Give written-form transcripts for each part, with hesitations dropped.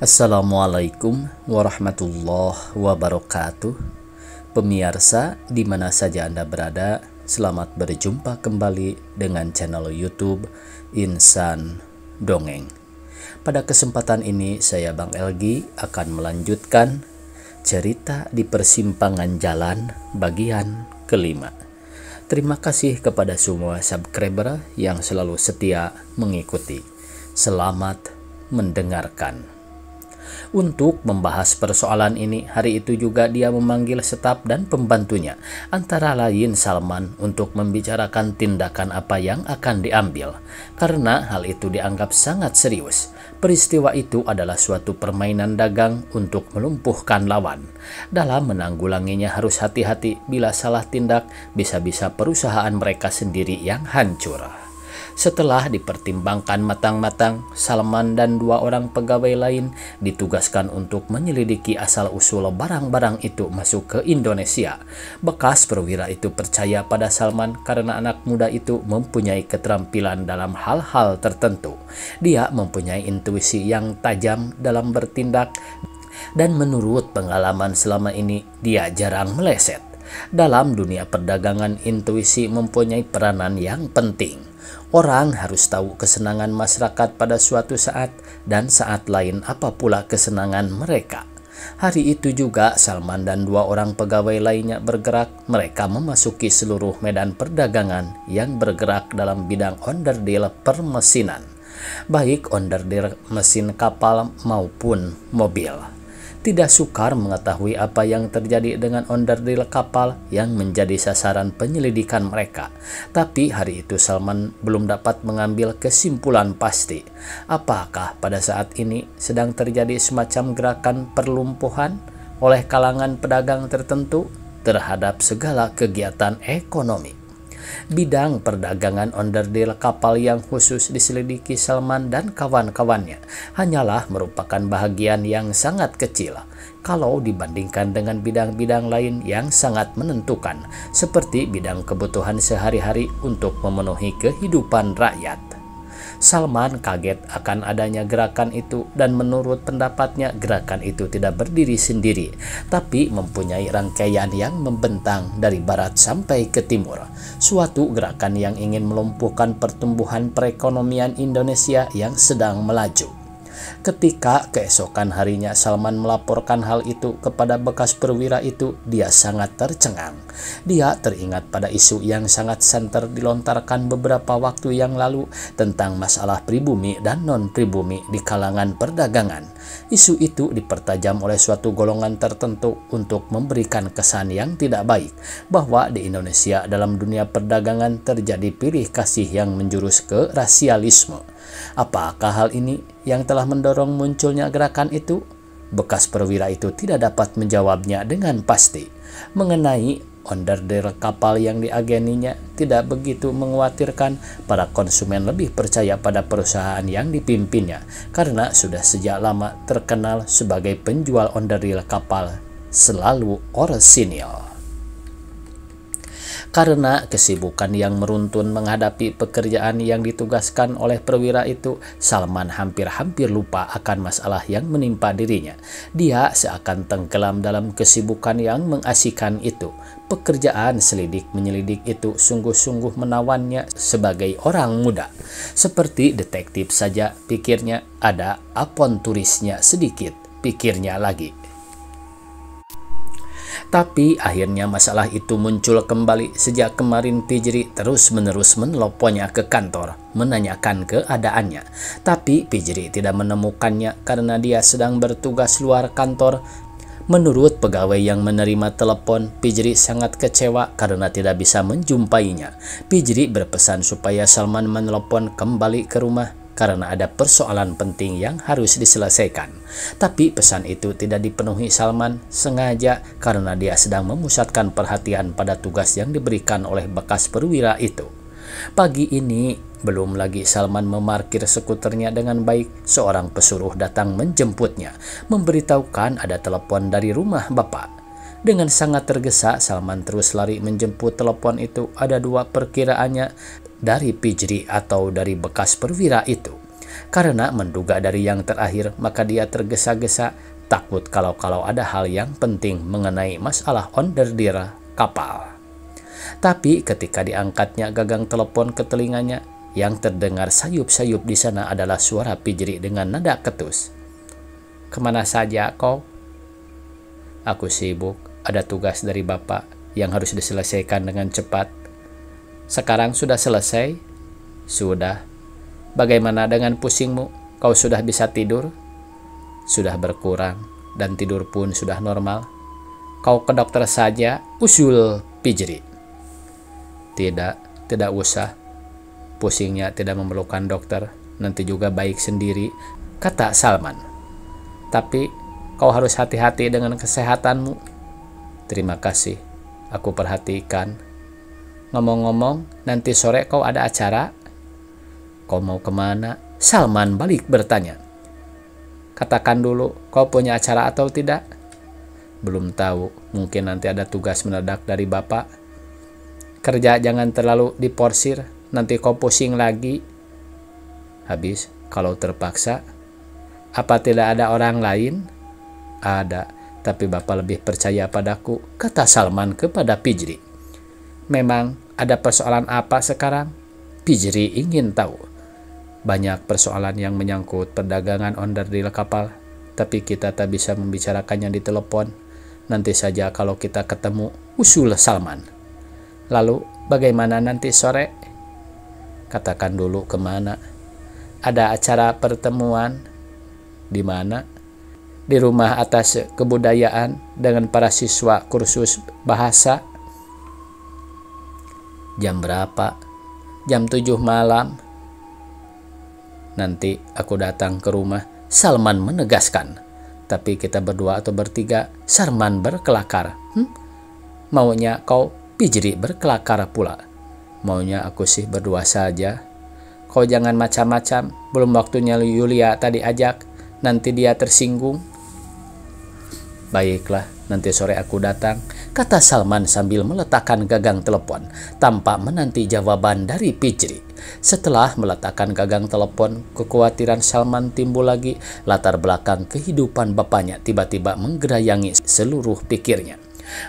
Assalamualaikum warahmatullahi wabarakatuh. Pemirsa di mana saja Anda berada, selamat berjumpa kembali dengan channel YouTube Insan Dongeng. Pada kesempatan ini saya Bang Elgi akan melanjutkan cerita di persimpangan jalan bagian kelima. Terima kasih kepada semua subscriber yang selalu setia mengikuti. Selamat mendengarkan. Untuk membahas persoalan ini, hari itu juga dia memanggil staf dan pembantunya, antara lain Salman, untuk membicarakan tindakan apa yang akan diambil. Karena hal itu dianggap sangat serius. Peristiwa itu adalah suatu permainan dagang untuk melumpuhkan lawan. Dalam menanggulanginya harus hati-hati, bila salah tindak bisa-bisa perusahaan mereka sendiri yang hancur. Setelah dipertimbangkan matang-matang, Salman dan dua orang pegawai lain ditugaskan untuk menyelidiki asal-usul barang-barang itu masuk ke Indonesia. Bekas perwira itu percaya pada Salman karena anak muda itu mempunyai keterampilan dalam hal-hal tertentu. Dia mempunyai intuisi yang tajam dalam bertindak, dan menurut pengalaman selama ini, dia jarang meleset. Dalam dunia perdagangan, intuisi mempunyai peranan yang penting. Orang harus tahu kesenangan masyarakat pada suatu saat dan saat lain apa pula kesenangan mereka. Hari itu juga Salman dan dua orang pegawai lainnya bergerak. Mereka memasuki seluruh medan perdagangan yang bergerak dalam bidang onderdil permesinan, baik onderdil mesin kapal maupun mobil. Tidak sukar mengetahui apa yang terjadi dengan onderdil kapal yang menjadi sasaran penyelidikan mereka. Tapi hari itu Salman belum dapat mengambil kesimpulan pasti. Apakah pada saat ini sedang terjadi semacam gerakan perlumpuhan oleh kalangan pedagang tertentu terhadap segala kegiatan ekonomi? Bidang perdagangan onderdil kapal yang khusus diselidiki Salman dan kawan-kawannya hanyalah merupakan bahagian yang sangat kecil kalau dibandingkan dengan bidang-bidang lain yang sangat menentukan, seperti bidang kebutuhan sehari-hari untuk memenuhi kehidupan rakyat. Salman kaget akan adanya gerakan itu, dan menurut pendapatnya gerakan itu tidak berdiri sendiri, tapi mempunyai rangkaian yang membentang dari barat sampai ke timur. Suatu gerakan yang ingin melumpuhkan pertumbuhan perekonomian Indonesia yang sedang melaju. Ketika keesokan harinya Salman melaporkan hal itu kepada bekas perwira itu, dia sangat tercengang. Dia teringat pada isu yang sangat santer dilontarkan beberapa waktu yang lalu tentang masalah pribumi dan non-pribumi di kalangan perdagangan. Isu itu dipertajam oleh suatu golongan tertentu untuk memberikan kesan yang tidak baik bahwa di Indonesia dalam dunia perdagangan terjadi pilih kasih yang menjurus ke rasialisme. Apakah hal ini yang telah mendorong munculnya gerakan itu? Bekas perwira itu tidak dapat menjawabnya dengan pasti. Mengenai onderdil kapal yang diageninya tidak begitu mengkhawatirkan. Para konsumen lebih percaya pada perusahaan yang dipimpinnya karena sudah sejak lama terkenal sebagai penjual onderdil kapal selalu orsinil. Karena kesibukan yang meruntun menghadapi pekerjaan yang ditugaskan oleh perwira itu, Salman hampir-hampir lupa akan masalah yang menimpa dirinya. Dia seakan tenggelam dalam kesibukan yang mengasihkan itu. Pekerjaan selidik-menyelidik itu sungguh-sungguh menawannya sebagai orang muda. Seperti detektif saja, pikirnya, ada aponturisnya sedikit, pikirnya lagi. Tapi akhirnya masalah itu muncul kembali sejak kemarin Pijri terus-menerus menelponnya ke kantor, menanyakan keadaannya. Tapi Pijri tidak menemukannya karena dia sedang bertugas luar kantor. Menurut pegawai yang menerima telepon, Pijri sangat kecewa karena tidak bisa menjumpainya. Pijri berpesan supaya Salman menelepon kembali ke rumah karena ada persoalan penting yang harus diselesaikan. Tapi pesan itu tidak dipenuhi Salman sengaja karena dia sedang memusatkan perhatian pada tugas yang diberikan oleh bekas perwira itu. Pagi ini, belum lagi Salman memarkir skuternya dengan baik, seorang pesuruh datang menjemputnya, memberitahukan ada telepon dari rumah bapak. Dengan sangat tergesa, Salman terus lari menjemput telepon itu. Ada dua perkiraannya, dari Pijri atau dari bekas perwira itu. Karena menduga dari yang terakhir, maka dia tergesa-gesa, takut kalau ada hal yang penting mengenai masalah onderdeer kapal. Tapi ketika diangkatnya gagang telepon ke telinganya, yang terdengar sayup-sayup di sana adalah suara Pijri dengan nada ketus. "Kemana saja kau?" "Aku sibuk, ada tugas dari Bapak yang harus diselesaikan dengan cepat." "Sekarang sudah selesai?" "Sudah." "Bagaimana dengan pusingmu? Kau sudah bisa tidur?" "Sudah berkurang, dan tidur pun sudah normal." "Kau ke dokter saja," usul Pijri. Tidak usah. Pusingnya tidak memerlukan dokter, nanti juga baik sendiri," kata Salman. "Tapi kau harus hati-hati dengan kesehatanmu." "Terima kasih, aku perhatikan." "Ngomong-ngomong, nanti sore kau ada acara?" "Kau mau kemana?" Salman balik bertanya. "Katakan dulu, kau punya acara atau tidak?" "Belum tahu, mungkin nanti ada tugas mendadak dari Bapak." "Kerja jangan terlalu diporsir, nanti kau pusing lagi." "Habis, kalau terpaksa." "Apa tidak ada orang lain?" "Ada, tapi Bapak lebih percaya padaku," kata Salman kepada Pijri. "Memang ada persoalan apa sekarang?" Pijri ingin tahu. "Banyak persoalan yang menyangkut perdagangan onderdil kapal, tapi kita tak bisa membicarakannya di telepon. Nanti saja kalau kita ketemu," usul Salman. "Lalu bagaimana nanti sore?" "Katakan dulu kemana." "Ada acara pertemuan." "Di mana?" "Di rumah atas kebudayaan dengan para siswa kursus bahasa." "Jam berapa?" "Jam 7 malam." "Nanti aku datang ke rumah," Salman menegaskan. "Tapi kita berdua atau bertiga?" Salman berkelakar. "Maunya kau?" Pijri berkelakar pula. "Maunya aku sih berdua saja." "Kau jangan macam-macam, belum waktunya Yulia tadi ajak, nanti dia tersinggung." "Baiklah, nanti sore aku datang," kata Salman sambil meletakkan gagang telepon tanpa menanti jawaban dari Pijri. Setelah meletakkan gagang telepon, kekhawatiran Salman timbul lagi. Latar belakang kehidupan bapaknya tiba-tiba menggerayangi seluruh pikirnya.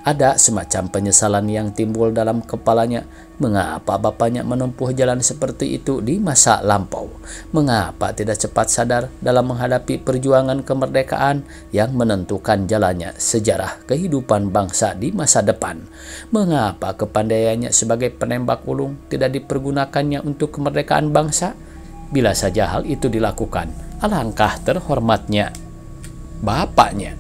Ada semacam penyesalan yang timbul dalam kepalanya. Mengapa bapaknya menempuh jalan seperti itu di masa lampau? Mengapa tidak cepat sadar dalam menghadapi perjuangan kemerdekaan yang menentukan jalannya sejarah kehidupan bangsa di masa depan? Mengapa kepandaiannya sebagai penembak ulung tidak dipergunakannya untuk kemerdekaan bangsa? Bila saja hal itu dilakukan, alangkah terhormatnya bapaknya.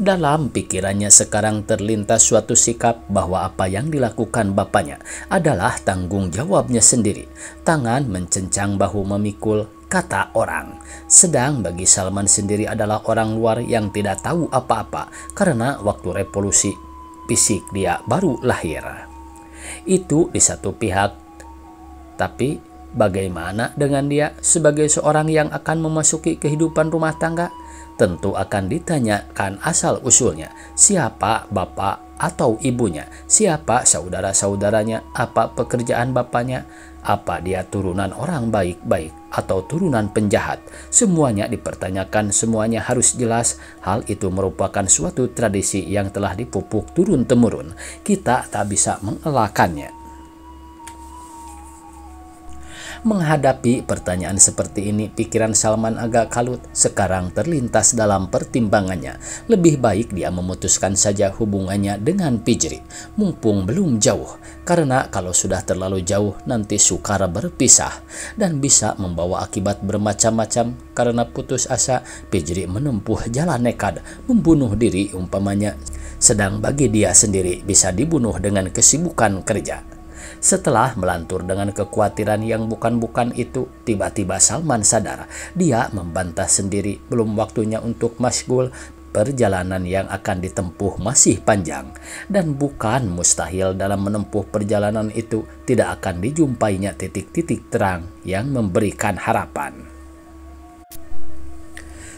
Dalam pikirannya sekarang terlintas suatu sikap bahwa apa yang dilakukan bapaknya adalah tanggung jawabnya sendiri. Tangan mencencang bahu memikul, kata orang. Sedang bagi Salman sendiri adalah orang luar yang tidak tahu apa-apa karena waktu revolusi fisik dia baru lahir. Itu di satu pihak. Tapi bagaimana dengan dia sebagai seorang yang akan memasuki kehidupan rumah tangga? Tentu akan ditanyakan asal-usulnya, siapa bapak atau ibunya, siapa saudara-saudaranya, apa pekerjaan bapaknya, apa dia turunan orang baik-baik atau turunan penjahat. Semuanya dipertanyakan, semuanya harus jelas. Hal itu merupakan suatu tradisi yang telah dipupuk turun-temurun. Kita tak bisa mengelakkannya. Menghadapi pertanyaan seperti ini, pikiran Salman agak kalut. Sekarang terlintas dalam pertimbangannya. Lebih baik dia memutuskan saja hubungannya dengan Pijri, mumpung belum jauh. Karena kalau sudah terlalu jauh, nanti sukar berpisah. Dan bisa membawa akibat bermacam-macam. Karena putus asa, Pijri menempuh jalan nekat, membunuh diri umpamanya. Sedang bagi dia sendiri bisa dibunuh dengan kesibukan kerja. Setelah melantur dengan kekhawatiran yang bukan-bukan itu, tiba-tiba Salman sadar. Dia membantah sendiri, belum waktunya untuk masyghul. Perjalanan yang akan ditempuh masih panjang. Dan bukan mustahil dalam menempuh perjalanan itu tidak akan dijumpainya titik-titik terang yang memberikan harapan.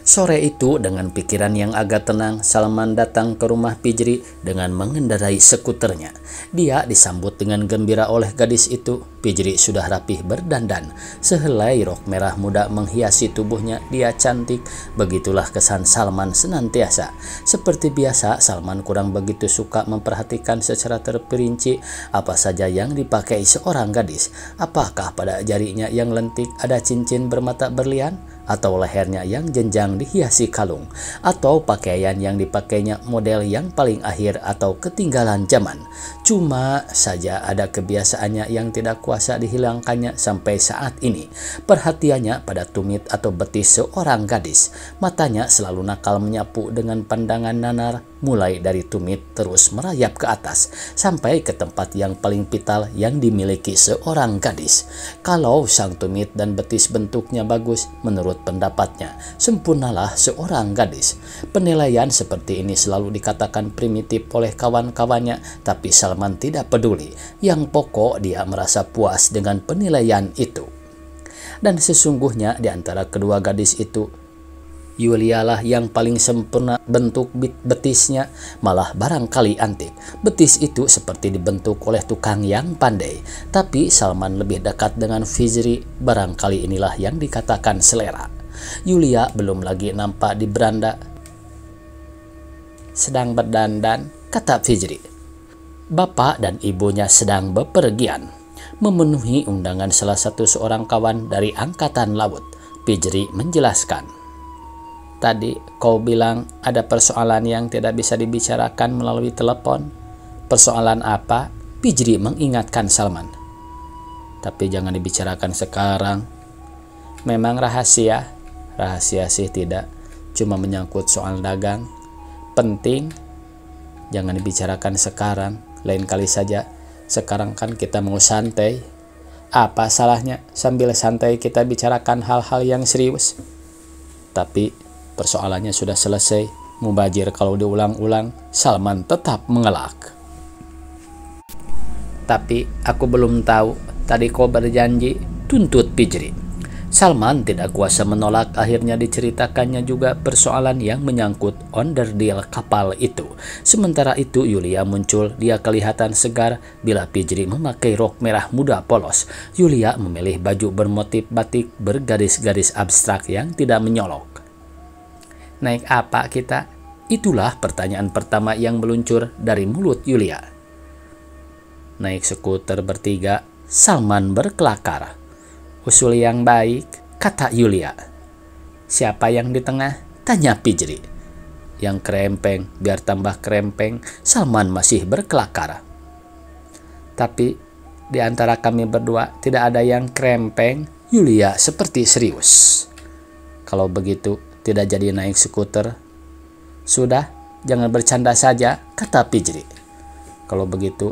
Sore itu dengan pikiran yang agak tenang, Salman datang ke rumah Fijri dengan mengendarai skuternya. Dia disambut dengan gembira oleh gadis itu. Fijri sudah rapih berdandan. Sehelai rok merah muda menghiasi tubuhnya. Dia cantik. Begitulah kesan Salman senantiasa. Seperti biasa, Salman kurang begitu suka memperhatikan secara terperinci apa saja yang dipakai seorang gadis. Apakah pada jarinya yang lentik ada cincin bermata berlian? Atau lehernya yang jenjang dihiasi kalung, atau pakaian yang dipakainya model yang paling akhir atau ketinggalan zaman. Cuma saja ada kebiasaannya yang tidak kuasa dihilangkannya sampai saat ini. Perhatiannya pada tumit atau betis seorang gadis. Matanya selalu nakal menyapu dengan pandangan nanar, mulai dari tumit terus merayap ke atas sampai ke tempat yang paling vital yang dimiliki seorang gadis. Kalau sang tumit dan betis bentuknya bagus, menurut pendapatnya, sempurnalah seorang gadis. Penilaian seperti ini selalu dikatakan primitif oleh kawan-kawannya, tapi Salman tidak peduli. Yang pokok dia merasa puas dengan penilaian itu. Dan sesungguhnya di antara kedua gadis itu, Yulia lah yang paling sempurna bentuk betisnya, malah barangkali antik. Betis itu seperti dibentuk oleh tukang yang pandai. Tapi Salman lebih dekat dengan Fijri, barangkali inilah yang dikatakan selera. Yulia belum lagi nampak di beranda, sedang berdandan, kata Fijri. Bapak dan ibunya sedang bepergian, memenuhi undangan salah satu seorang kawan dari angkatan laut. Fijri menjelaskan. Tadi kau bilang ada persoalan yang tidak bisa dibicarakan melalui telepon. Persoalan apa? Fijri mengingatkan Salman. Tapi jangan dibicarakan sekarang. Memang rahasia? Rahasia sih tidak. Cuma menyangkut soal dagang. Penting? Jangan dibicarakan sekarang. Lain kali saja. Sekarang kan kita mau santai. Apa salahnya sambil santai kita bicarakan hal-hal yang serius? Tapi persoalannya sudah selesai, mubazir kalau diulang-ulang. Salman tetap mengelak. Tapi aku belum tahu, tadi kau berjanji, tuntut Fijri. Salman tidak kuasa menolak, akhirnya diceritakannya juga persoalan yang menyangkut onderdil kapal itu. Sementara itu Yulia muncul, dia kelihatan segar bila Fijri memakai rok merah muda polos. Yulia memilih baju bermotif batik bergaris-garis abstrak yang tidak menyolok. Naik apa kita? Itulah pertanyaan pertama yang meluncur dari mulut Yulia. Naik skuter bertiga, Salman berkelakar. Usul yang baik, kata Yulia. Siapa yang di tengah? Tanya Fijri. Yang kerempeng, biar tambah kerempeng. Salman masih berkelakar. Tapi di antara kami berdua tidak ada yang kerempeng. Yulia seperti serius. Kalau begitu, tidak jadi naik skuter. Sudah, jangan bercanda saja, kata Fijri. Kalau begitu,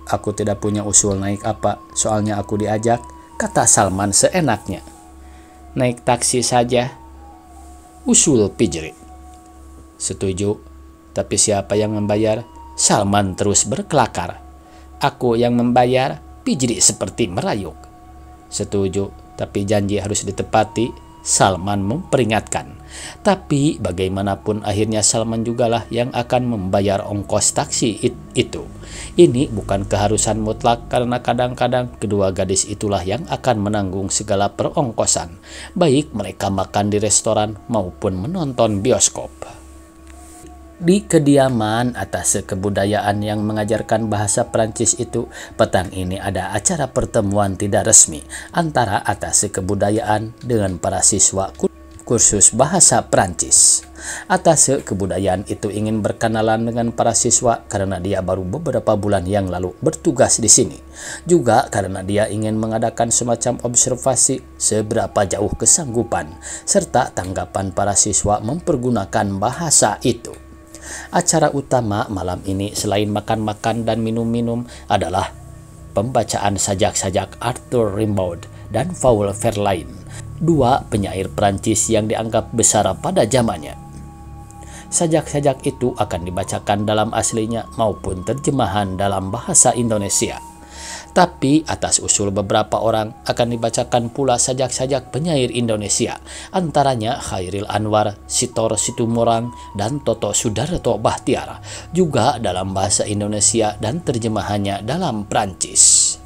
aku tidak punya usul naik apa, soalnya aku diajak, kata Salman seenaknya. Naik taksi saja, usul Fijri. Setuju, tapi siapa yang membayar? Salman terus berkelakar. Aku yang membayar, Fijri seperti merayuk. Setuju, tapi janji harus ditepati, Salman memperingatkan. Tapi bagaimanapun akhirnya Salman jugalah yang akan membayar ongkos taksi itu. Ini bukan keharusan mutlak karena kadang-kadang kedua gadis itulah yang akan menanggung segala perongkosan, baik mereka makan di restoran maupun menonton bioskop. Di kediaman atas kebudayaan yang mengajarkan bahasa Prancis itu, petang ini ada acara pertemuan tidak resmi antara atas kebudayaan dengan para siswa kursus bahasa Prancis. Atas kebudayaan itu ingin berkenalan dengan para siswa karena dia baru beberapa bulan yang lalu bertugas di sini. Juga karena dia ingin mengadakan semacam observasi seberapa jauh kesanggupan serta tanggapan para siswa mempergunakan bahasa itu. Acara utama malam ini selain makan-makan dan minum-minum adalah pembacaan sajak-sajak Arthur Rimbaud dan Paul Verlaine, dua penyair Prancis yang dianggap besar pada zamannya. Sajak-sajak itu akan dibacakan dalam aslinya maupun terjemahan dalam bahasa Indonesia. Tapi atas usul beberapa orang akan dibacakan pula sajak-sajak penyair Indonesia, antaranya Khairil Anwar, Sitor Situmorang, dan Toto Sudarto Bahtiar, juga dalam bahasa Indonesia dan terjemahannya dalam Prancis.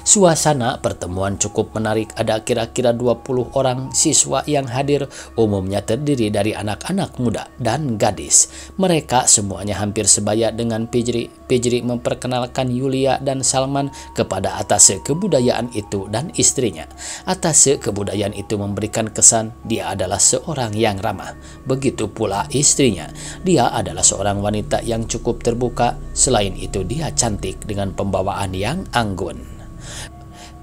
Suasana pertemuan cukup menarik. Ada kira-kira 20 orang siswa yang hadir, umumnya terdiri dari anak-anak muda dan gadis. Mereka semuanya hampir sebaya dengan Pijri. Pijri memperkenalkan Yulia dan Salman kepada atase kebudayaan itu dan istrinya. Atase kebudayaan itu memberikan kesan dia adalah seorang yang ramah. Begitu pula istrinya. Dia adalah seorang wanita yang cukup terbuka. Selain itu dia cantik dengan pembawaan yang anggun.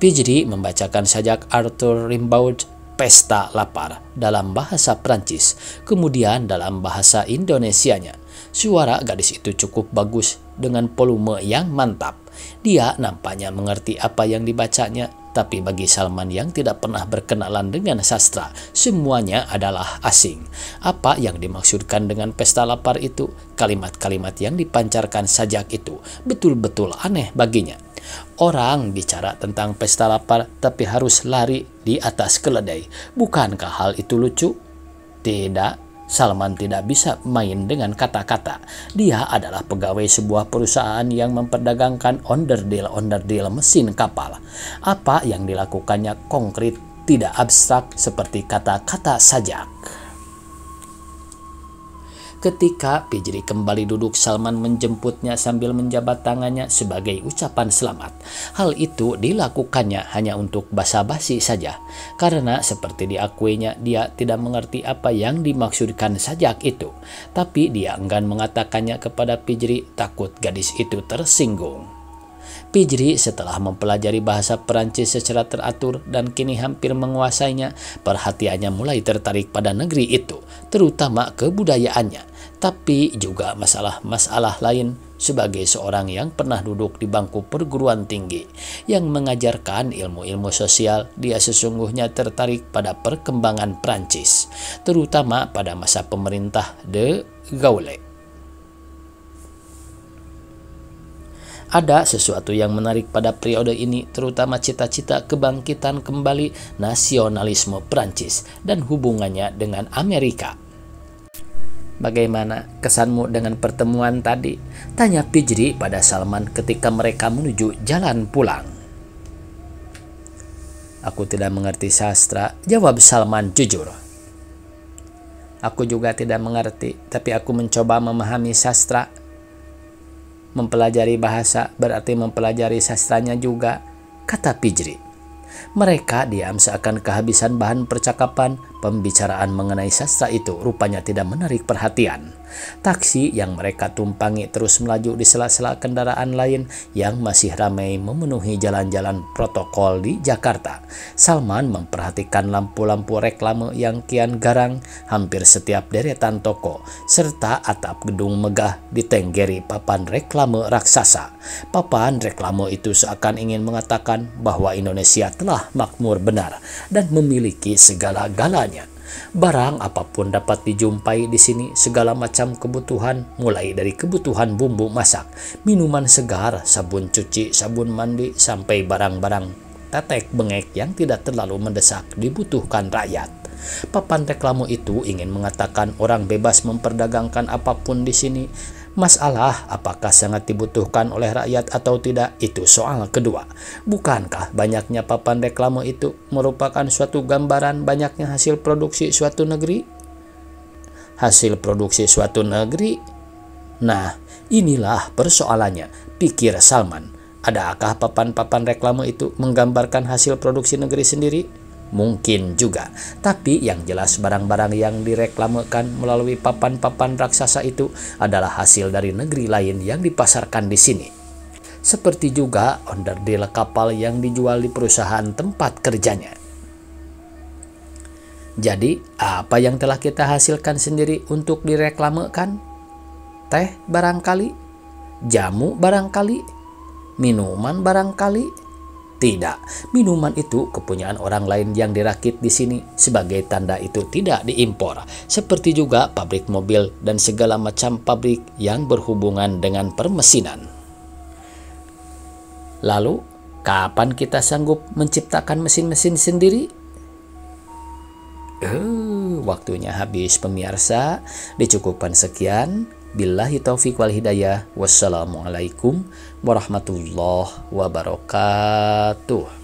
Pijri membacakan sajak Arthur Rimbaud, Pesta Lapar, dalam bahasa Prancis, kemudian dalam bahasa Indonesianya. Suara gadis itu cukup bagus dengan volume yang mantap. Dia nampaknya mengerti apa yang dibacanya, tapi bagi Salman yang tidak pernah berkenalan dengan sastra, semuanya adalah asing. Apa yang dimaksudkan dengan Pesta Lapar itu? Kalimat-kalimat yang dipancarkan sajak itu betul-betul aneh baginya. Orang bicara tentang pesta lapar tapi harus lari di atas keledai. Bukankah hal itu lucu? Tidak, Salman tidak bisa main dengan kata-kata. Dia adalah pegawai sebuah perusahaan yang memperdagangkan onderdil-onderdil mesin kapal. Apa yang dilakukannya konkret, tidak abstrak seperti kata-kata sajak. Ketika Pijri kembali duduk, Salman menjemputnya sambil menjabat tangannya sebagai ucapan selamat. Hal itu dilakukannya hanya untuk basa-basi saja, karena seperti diakuinya dia tidak mengerti apa yang dimaksudkan sajak itu. Tapi dia enggan mengatakannya kepada Pijri, takut gadis itu tersinggung. Pijri setelah mempelajari bahasa Perancis secara teratur dan kini hampir menguasainya, perhatiannya mulai tertarik pada negeri itu, terutama kebudayaannya, tapi juga masalah-masalah lain. Sebagai seorang yang pernah duduk di bangku perguruan tinggi yang mengajarkan ilmu-ilmu sosial, dia sesungguhnya tertarik pada perkembangan Perancis, terutama pada masa pemerintah De Gaulle. Ada sesuatu yang menarik pada periode ini, terutama cita-cita kebangkitan kembali nasionalisme Prancis dan hubungannya dengan Amerika. Bagaimana kesanmu dengan pertemuan tadi? Tanya Pijri pada Salman ketika mereka menuju jalan pulang. Aku tidak mengerti sastra, jawab Salman jujur. Aku juga tidak mengerti, tapi aku mencoba memahami sastra. Mempelajari bahasa berarti mempelajari sastranya juga, kata Pijri. Mereka diam seakan kehabisan bahan percakapan. Pembicaraan mengenai sastra itu rupanya tidak menarik perhatian. Taksi yang mereka tumpangi terus melaju di sela-sela kendaraan lain yang masih ramai memenuhi jalan-jalan protokol di Jakarta. Salman memperhatikan lampu-lampu reklame yang kian garang, hampir setiap deretan toko, serta atap gedung megah ditenggeri papan reklame raksasa. Papan reklame itu seakan ingin mengatakan bahwa Indonesia telah makmur benar dan memiliki segala-galanya. Barang apapun dapat dijumpai di sini, segala macam kebutuhan, mulai dari kebutuhan bumbu masak, minuman segar, sabun cuci, sabun mandi, sampai barang-barang tetek bengek yang tidak terlalu mendesak dibutuhkan rakyat. Papan reklame itu ingin mengatakan orang bebas memperdagangkan apapun di sini. Masalah apakah sangat dibutuhkan oleh rakyat atau tidak, itu soal kedua. Bukankah banyaknya papan reklame itu merupakan suatu gambaran banyaknya hasil produksi suatu negeri? Hasil produksi suatu negeri? Nah, inilah persoalannya, pikir Salman. Adakah papan-papan reklame itu menggambarkan hasil produksi negeri sendiri? Mungkin juga, tapi yang jelas barang-barang yang direklamekan melalui papan-papan raksasa itu adalah hasil dari negeri lain yang dipasarkan di sini. Seperti juga onderdil kapal yang dijual di perusahaan tempat kerjanya. Jadi, apa yang telah kita hasilkan sendiri untuk direklamekan? Teh barangkali? Jamu barangkali? Minuman barangkali? Tidak, minuman itu kepunyaan orang lain yang dirakit di sini. Sebagai tanda itu tidak diimpor. Seperti juga pabrik mobil dan segala macam pabrik yang berhubungan dengan permesinan. Lalu, kapan kita sanggup menciptakan mesin-mesin sendiri? Waktunya habis pemirsa. Dicukupkan sekian. Billahi taufiq wal hidayah. Wassalamualaikum warahmatullahi wabarakatuh.